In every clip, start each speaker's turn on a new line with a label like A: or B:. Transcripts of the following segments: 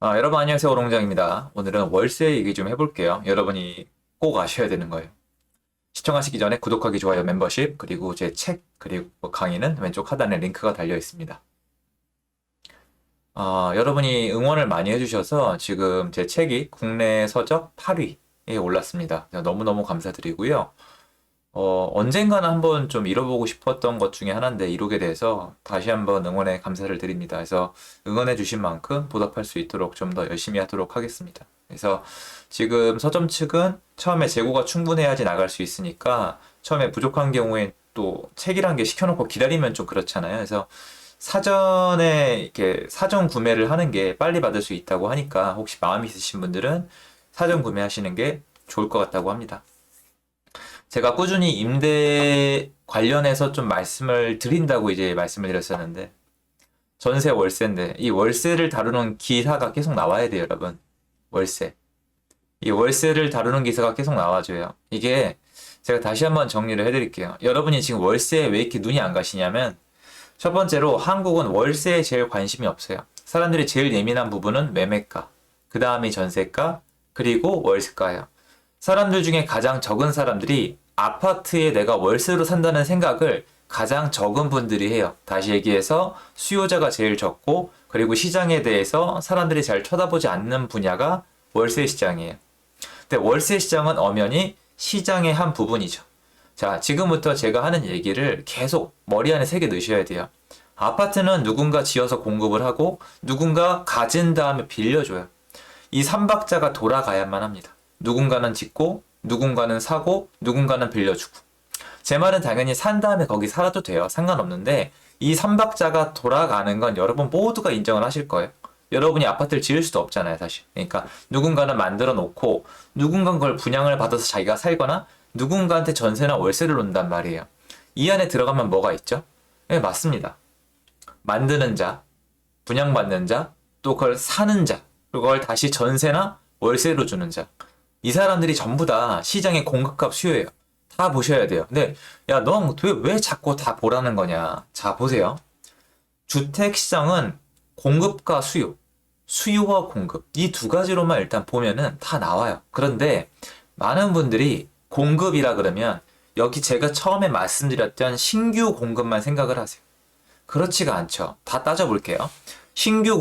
A: 여러분 안녕하세요. 오롱장입니다. 오늘은 월세 얘기 좀 해볼게요. 여러분이 꼭 아셔야 되는 거예요. 시청하시기 전에 구독하기, 좋아요, 멤버십, 그리고 제 책, 그리고 강의는 왼쪽 하단에 링크가 달려 있습니다. 여러분이 응원을 많이 해주셔서 지금 제 책이 국내 서적 8위에 올랐습니다. 너무너무 감사드리고요. 언젠가는 한번 좀 이뤄보고 싶었던 것 중에 하나인데 이루게 돼서 다시 한번 응원의 감사를 드립니다. 그래서 응원해 주신 만큼 보답할 수 있도록 좀 더 열심히 하도록 하겠습니다. 그래서 지금 서점 측은 처음에 재고가 충분해야지 나갈 수 있으니까 처음에 부족한 경우에 또 책이란 게 시켜놓고 기다리면 좀 그렇잖아요. 그래서 사전에 이렇게 사전 구매를 하는 게 빨리 받을 수 있다고 하니까 혹시 마음 있으신 분들은 사전 구매하시는 게 좋을 것 같다고 합니다. 제가 꾸준히 임대 관련해서 좀 말씀을 드린다고 이제 말씀을 드렸었는데, 전세 월세인데, 이 월세를 다루는 기사가 계속 나와야 돼요, 여러분. 월세. 이 월세를 다루는 기사가 계속 나와줘요. 이게 제가 다시 한번 정리를 해드릴게요. 여러분이 지금 월세에 왜 이렇게 눈이 안 가시냐면, 첫 번째로 한국은 월세에 제일 관심이 없어요. 사람들이 제일 예민한 부분은 매매가, 그 다음이 전세가, 그리고 월세가예요. 사람들 중에 가장 적은 사람들이 아파트에 내가 월세로 산다는 생각을 가장 적은 분들이 해요. 다시 얘기해서 수요자가 제일 적고 그리고 시장에 대해서 사람들이 잘 쳐다보지 않는 분야가 월세 시장이에요. 근데 월세 시장은 엄연히 시장의 한 부분이죠. 자, 지금부터 제가 하는 얘기를 계속 머리 안에 새겨 넣으셔야 돼요. 아파트는 누군가 지어서 공급을 하고 누군가 가진 다음에 빌려줘요. 이 삼박자가 돌아가야만 합니다. 누군가는 짓고, 누군가는 사고, 누군가는 빌려주고. 제 말은 당연히 산 다음에 거기 살아도 돼요. 상관없는데, 이 삼박자가 돌아가는 건 여러분 모두가 인정을 하실 거예요. 여러분이 아파트를 지을 수도 없잖아요, 사실. 그러니까 누군가는 만들어 놓고, 누군가는 그걸 분양을 받아서 자기가 살거나, 누군가한테 전세나 월세를 놓는단 말이에요. 이 안에 들어가면 뭐가 있죠? 네, 맞습니다. 만드는 자, 분양받는 자, 또 그걸 사는 자, 그걸 다시 전세나 월세로 주는 자. 이 사람들이 전부 다 시장의 공급값 수요예요. 다 보셔야 돼요. 근데 야, 넌 왜 자꾸 다 보라는 거냐? 자, 보세요. 주택 시장은 공급과 수요, 수요와 공급 이 두 가지로만 일단 보면은 다 나와요. 그런데 많은 분들이 공급이라 그러면 여기 제가 처음에 말씀드렸던 신규 공급만 생각을 하세요. 그렇지가 않죠. 다 따져볼게요. 신규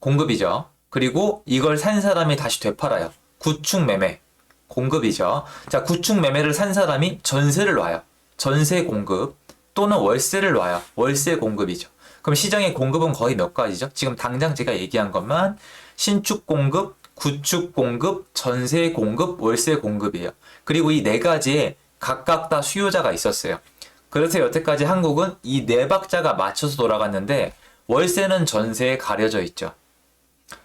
A: 공급이죠. 그리고 이걸 산 사람이 다시 되팔아요. 구축 매매, 공급이죠. 자, 구축 매매를 산 사람이 전세를 놔요. 전세 공급 또는 월세를 놔요. 월세 공급이죠. 그럼 시장의 공급은 거의 몇 가지죠? 지금 당장 제가 얘기한 것만 신축 공급, 구축 공급, 전세 공급, 월세 공급이에요. 그리고 이 네 가지에 각각 다 수요자가 있었어요. 그래서 여태까지 한국은 이 네 박자가 맞춰서 돌아갔는데 월세는 전세에 가려져 있죠.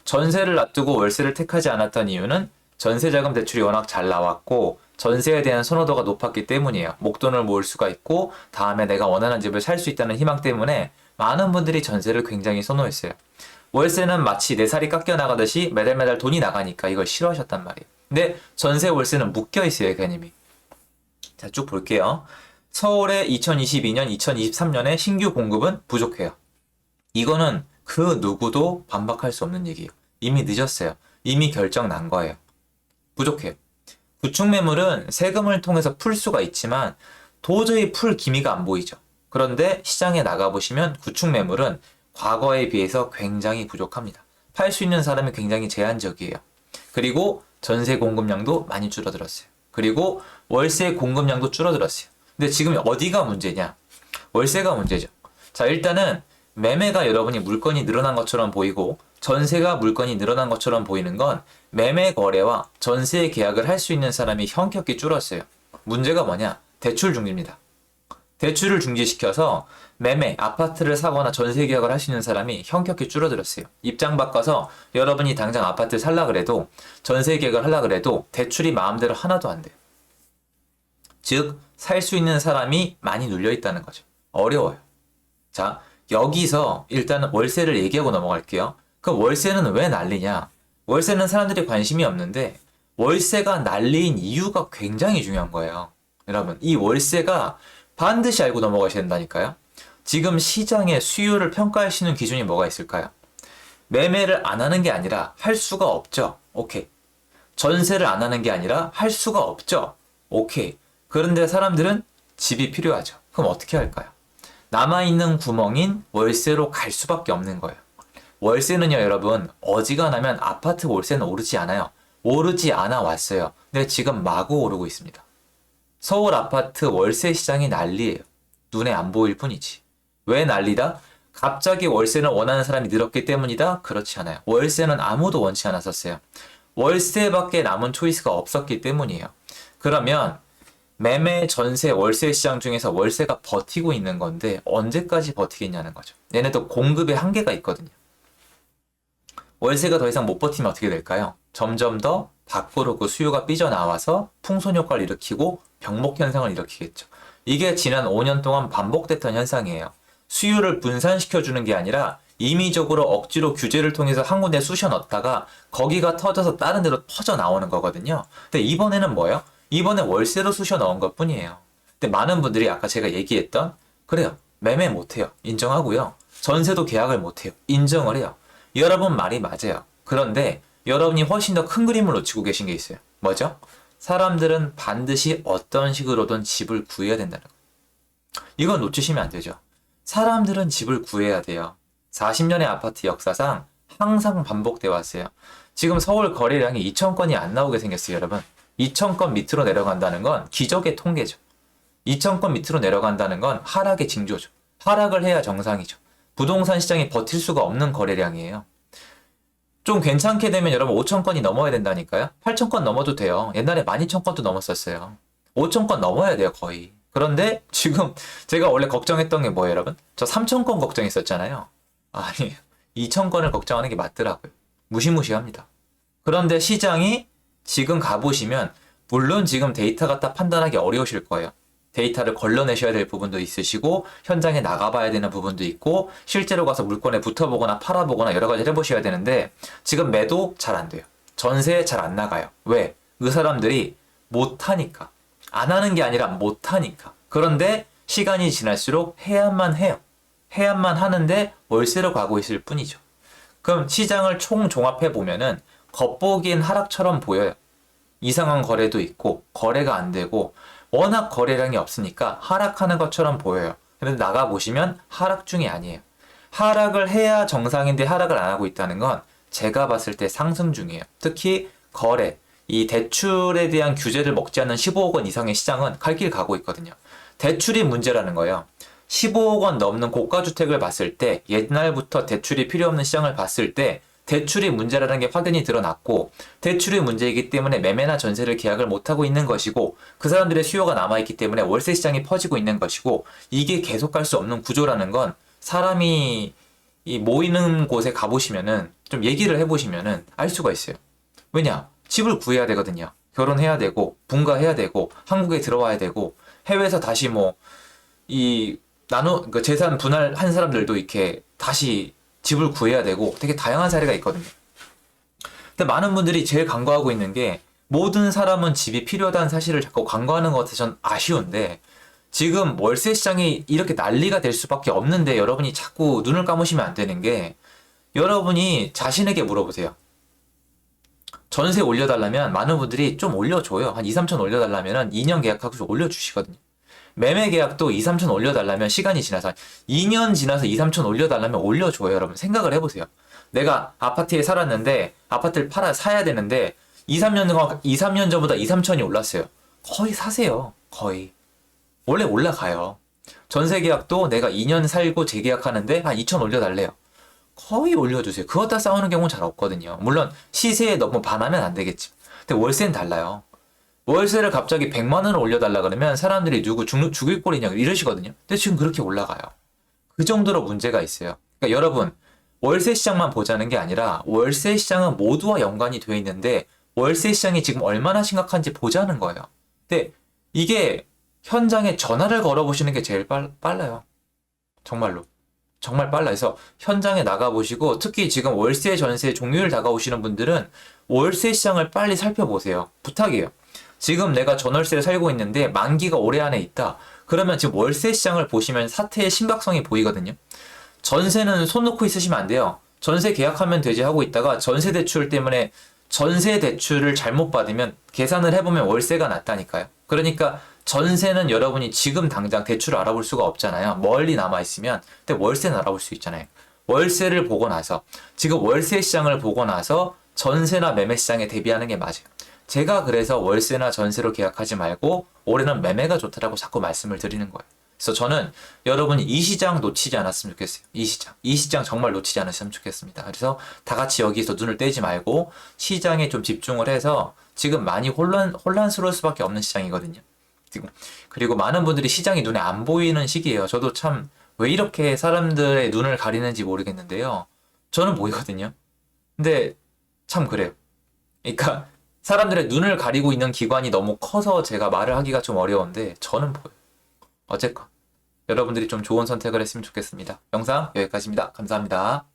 A: 전세를 놔두고 월세를 택하지 않았던 이유는 전세자금 대출이 워낙 잘 나왔고 전세에 대한 선호도가 높았기 때문이에요. 목돈을 모을 수가 있고 다음에 내가 원하는 집을 살 수 있다는 희망 때문에 많은 분들이 전세를 굉장히 선호했어요. 월세는 마치 내 살이 깎여 나가듯이 매달 매달 돈이 나가니까 이걸 싫어하셨단 말이에요. 근데 전세 월세는 묶여 있어요, 개념이. 자, 쭉 볼게요. 서울의 2022년, 2023년에 신규 공급은 부족해요. 이거는 그 누구도 반박할 수 없는 얘기예요. 이미 늦었어요. 이미 결정 난 거예요. 부족해요. 구축 매물은 세금을 통해서 풀 수가 있지만 도저히 풀 기미가 안 보이죠. 그런데 시장에 나가보시면 구축 매물은 과거에 비해서 굉장히 부족합니다. 팔 수 있는 사람이 굉장히 제한적이에요. 그리고 전세 공급량도 많이 줄어들었어요. 그리고 월세 공급량도 줄어들었어요. 근데 지금 어디가 문제냐? 월세가 문제죠. 자, 일단은 매매가 여러분이 물건이 늘어난 것처럼 보이고 전세가 물건이 늘어난 것처럼 보이는 건 매매 거래와 전세 계약을 할 수 있는 사람이 현격히 줄었어요. 문제가 뭐냐? 대출 중지입니다. 대출을 중지시켜서 매매, 아파트를 사거나 전세 계약을 할 수 있는 사람이 현격히 줄어들었어요. 입장 바꿔서 여러분이 당장 아파트 살라 그래도 전세 계약을 하려 그래도 대출이 마음대로 하나도 안 돼요. 즉, 살 수 있는 사람이 많이 눌려 있다는 거죠. 어려워요. 자, 여기서 일단은 월세를 얘기하고 넘어갈게요. 그 월세는 왜 난리냐? 월세는 사람들이 관심이 없는데 월세가 난리인 이유가 굉장히 중요한 거예요. 여러분, 이 월세가 반드시 알고 넘어가셔야 된다니까요. 지금 시장의 수요를 평가할 수 있는 기준이 뭐가 있을까요? 매매를 안 하는 게 아니라 할 수가 없죠. 오케이. 전세를 안 하는 게 아니라 할 수가 없죠. 오케이. 그런데 사람들은 집이 필요하죠. 그럼 어떻게 할까요? 남아있는 구멍인 월세로 갈 수밖에 없는 거예요. 월세는요, 여러분, 어지간하면 아파트 월세는 오르지 않아요. 오르지 않아 왔어요. 근데 지금 마구 오르고 있습니다. 서울 아파트 월세 시장이 난리예요. 눈에 안 보일 뿐이지. 왜 난리다? 갑자기 월세를 원하는 사람이 늘었기 때문이다? 그렇지 않아요. 월세는 아무도 원치 않았었어요. 월세밖에 남은 초이스가 없었기 때문이에요. 그러면 매매, 전세, 월세 시장 중에서 월세가 버티고 있는 건데 언제까지 버티겠냐는 거죠. 얘네도 공급의 한계가 있거든요. 월세가 더 이상 못 버티면 어떻게 될까요? 점점 더 밖으로 그 수요가 삐져나와서 풍선 효과를 일으키고 병목 현상을 일으키겠죠. 이게 지난 5년 동안 반복됐던 현상이에요. 수요를 분산시켜주는 게 아니라 임의적으로 억지로 규제를 통해서 한 군데 쑤셔 넣었다가 거기가 터져서 다른 데로 퍼져 나오는 거거든요. 근데 이번에는 뭐예요? 이번에 월세로 쑤셔 넣은 것 뿐이에요. 근데 많은 분들이 아까 제가 얘기했던 그래요. 매매 못해요. 인정하고요. 전세도 계약을 못해요. 인정을 해요. 여러분 말이 맞아요. 그런데 여러분이 훨씬 더 큰 그림을 놓치고 계신 게 있어요. 뭐죠? 사람들은 반드시 어떤 식으로든 집을 구해야 된다는 거예요. 이건 놓치시면 안 되죠. 사람들은 집을 구해야 돼요. 40년의 아파트 역사상 항상 반복돼 왔어요. 지금 서울 거래량이 2,000건이 안 나오게 생겼어요, 여러분. 2,000건 밑으로 내려간다는 건 기적의 통계죠. 2,000건 밑으로 내려간다는 건 하락의 징조죠. 하락을 해야 정상이죠. 부동산 시장이 버틸 수가 없는 거래량이에요. 좀 괜찮게 되면 여러분 5,000건이 넘어야 된다니까요. 8,000건 넘어도 돼요. 옛날에 12,000건도 넘었었어요. 5,000건 넘어야 돼요, 거의. 그런데 지금 제가 원래 걱정했던 게 뭐예요, 여러분? 저 3,000건 걱정했었잖아요. 아니, 2,000건을 걱정하는 게 맞더라고요. 무시무시합니다. 그런데 시장이 지금 가보시면 물론 지금 데이터 갖다 판단하기 어려우실 거예요. 데이터를 걸러내셔야 될 부분도 있으시고 현장에 나가봐야 되는 부분도 있고 실제로 가서 물건에 붙어보거나 팔아보거나 여러 가지 해보셔야 되는데 지금 매도 잘 안 돼요. 전세 잘 안 나가요. 왜? 그 사람들이 못하니까. 안 하는 게 아니라 못하니까. 그런데 시간이 지날수록 해야만 해요. 해야만 하는데 월세로 가고 있을 뿐이죠. 그럼 시장을 총 종합해 보면은 겉보기엔 하락처럼 보여요. 이상한 거래도 있고 거래가 안 되고 워낙 거래량이 없으니까 하락하는 것처럼 보여요. 근데 나가보시면 하락 중이 아니에요. 하락을 해야 정상인데 하락을 안 하고 있다는 건 제가 봤을 때 상승 중이에요. 특히 거래, 이 대출에 대한 규제를 먹지 않는 15억 원 이상의 시장은 갈 길 가고 있거든요. 대출이 문제라는 거예요. 15억 원 넘는 고가주택을 봤을 때 옛날부터 대출이 필요 없는 시장을 봤을 때 대출이 문제라는 게 확연히 드러났고 대출이 문제이기 때문에 매매나 전세를 계약을 못하고 있는 것이고 그 사람들의 수요가 남아있기 때문에 월세 시장이 퍼지고 있는 것이고 이게 계속 갈 수 없는 구조라는 건 사람이 이 모이는 곳에 가보시면은 좀 얘기를 해보시면은 알 수가 있어요. 왜냐? 집을 구해야 되거든요. 결혼해야 되고 분가해야 되고 한국에 들어와야 되고 해외에서 다시 그 재산 분할한 사람들도 이렇게 다시 집을 구해야 되고 되게 다양한 사례가 있거든요. 근데 많은 분들이 제일 간과하고 있는 게 모든 사람은 집이 필요하다는 사실을 자꾸 간과하는 것 같아서 전 아쉬운데 지금 월세 시장이 이렇게 난리가 될 수밖에 없는데 여러분이 자꾸 눈을 감으시면 안 되는 게 여러분이 자신에게 물어보세요. 전세 올려달라면 많은 분들이 좀 올려줘요. 한 2, 3천 올려달라면 2년 계약하고 좀 올려주시거든요. 매매 계약도 2, 3천 올려달라면 시간이 지나서 2년 지나서 2, 3천 올려달라면 올려줘요. 여러분 생각을 해보세요. 내가 아파트에 살았는데 아파트를 사야 되는데 2, 3년 전보다 2, 3천이 올랐어요. 거의 사세요. 거의. 원래 올라가요. 전세 계약도 내가 2년 살고 재계약하는데 한 2천 올려달래요. 거의 올려주세요. 그거 다 싸우는 경우는 잘 없거든요. 물론 시세에 너무 반하면 안 되겠지. 근데 월세는 달라요. 월세를 갑자기 100만 원을 올려달라 그러면 사람들이 누구 죽일 꼴이냐 이러시거든요. 근데 지금 그렇게 올라가요. 그 정도로 문제가 있어요. 그러니까 여러분 월세 시장만 보자는 게 아니라 월세 시장은 모두와 연관이 되어 있는데 월세 시장이 지금 얼마나 심각한지 보자는 거예요. 근데 이게 현장에 전화를 걸어보시는 게 제일 빨라요. 정말로. 정말 빨라. 그래서 현장에 나가보시고 특히 지금 월세 전세 종료일 다가오시는 분들은 월세 시장을 빨리 살펴보세요. 부탁이에요. 지금 내가 전월세를 살고 있는데 만기가 올해 안에 있다. 그러면 지금 월세 시장을 보시면 사태의 심각성이 보이거든요. 전세는 손 놓고 있으시면 안 돼요. 전세 계약하면 되지 하고 있다가 전세 대출 때문에 전세 대출을 잘못 받으면 계산을 해보면 월세가 낮다니까요. 그러니까 전세는 여러분이 지금 당장 대출을 알아볼 수가 없잖아요. 멀리 남아있으면. 근데 월세는 알아볼 수 있잖아요. 월세를 보고 나서, 지금 월세 시장을 보고 나서 전세나 매매 시장에 대비하는 게 맞아요. 제가 그래서 월세나 전세로 계약하지 말고 올해는 매매가 좋다라고 자꾸 말씀을 드리는 거예요. 그래서 저는 여러분이 이 시장 놓치지 않았으면 좋겠어요. 이 시장 정말 놓치지 않으셨으면 좋겠습니다. 그래서 다 같이 여기서 눈을 떼지 말고 시장에 좀 집중을 해서 지금 많이 혼란스러울 수밖에 없는 시장이거든요. 그리고 많은 분들이 시장이 눈에 안 보이는 시기예요. 저도 참 왜 이렇게 사람들의 눈을 가리는지 모르겠는데요. 저는 보이거든요. 근데 참 그래요. 그러니까 사람들의 눈을 가리고 있는 기관이 너무 커서 제가 말을 하기가 좀 어려운데 저는 보여요. 어쨌건 여러분들이 좀 좋은 선택을 했으면 좋겠습니다. 영상 여기까지입니다. 감사합니다.